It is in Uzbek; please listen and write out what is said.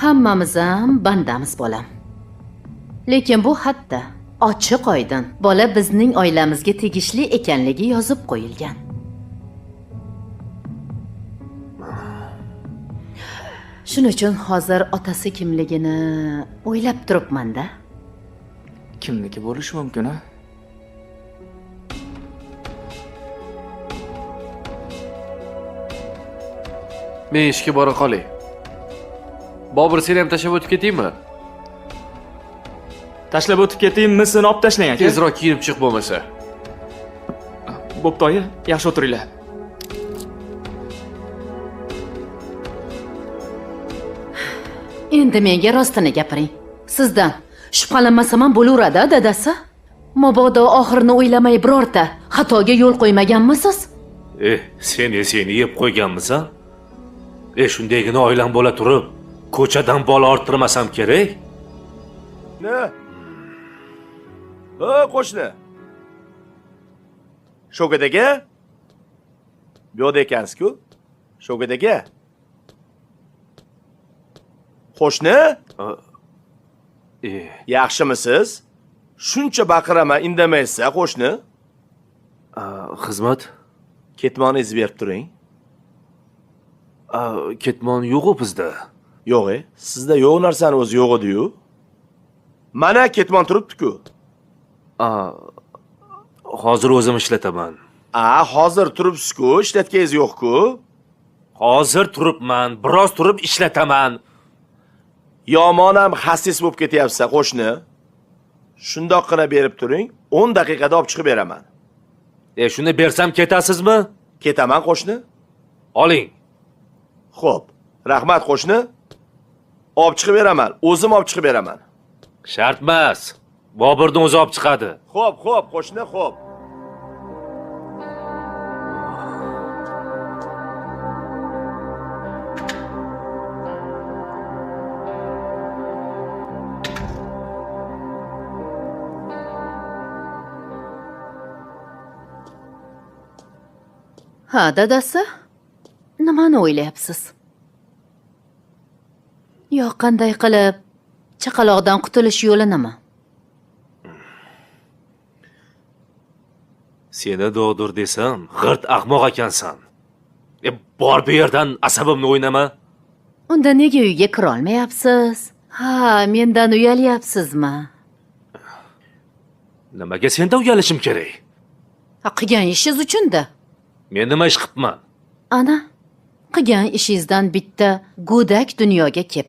Hammamiz ham bandamiz bolam. Lekin bu hatda ochiq oydin bola bizning oilamizga tegishli ekanligi yozib qo'yilgan. Shuning uchun hozir otasi kimligini o'ylab turibman-da. Kimniki bo'lishi mumkin-a? Men ishga bora qolay. Bobur seni ham tashlab o'tib ketaymi? Tashlab o'tib ketaymi, seni olib tashlang aka. Tezroq kiyib chiq bo'lmasa. Bo'pti oyi, yaxshi o'tiringlar. Endi menga rostini gapiring. Sizdan shubhalanmasam ham bo'laveradi, dadasi. Mabodo oxirini o'ylamay birorta xatoga yo'l qo'ymaganmisiz? Sen esingni yeb qo'yganmisan? Shundaygina oilam bo'la turib, ko'chadan bola orttirmasam kerak? Ne? Qo'shni. Shavkat aka? Bu yerda ekansiz-ku? Shavkat aka? Qo'shni? Yaxshimisiz? Shuncha baqiraman, indamaysiz, qo'shni? Xizmat? Ketmoningizni berib turing. Ketmon yo'q-ku bizda. Yo'q, sizda yo'q narsani o'zi yo'q edi-yu. Mana ketmon turibdi-ku. Hozir o'zim ishlataman. Hozir turibsiz-ku, ishlatganingiz yo'q-ku. Hozir turibman, biroz turib ishlataman. Yomon ham xasis bo'lib ketyapsiz, qo'shni. Shundoqqina berib turing, 10 daqiqada olib chiqib beraman. Shuni bersam ketasizmi? Ketaman, qo'shni. Oling. Xo'p, rahmat qo'shni. Olib chiqib beraman, o'zim olib chiqib beraman. Shart emas. Boburni o'zi olib chiqadi. Xo'p, qo'shni, xo'p. Ha, dadasi. Nimani o'ylayapsiz? Yo, qanday qilib chaqaloqdan qutulish yo'linimi? Seni dog'dur desam, g'irt ahmoq ekansan. Bor bu yerdan asabimni o'ynama. Unda nega uyga kira olmayapsiz? Ha, mendan uyalyapsizmi? Nimaga sendan uyalishim kerak? Qilgan ishingiz uchun-da. Men nima ish qilibman? Ana, qilgan ishingizdan bitta go'dak dunyoga kelib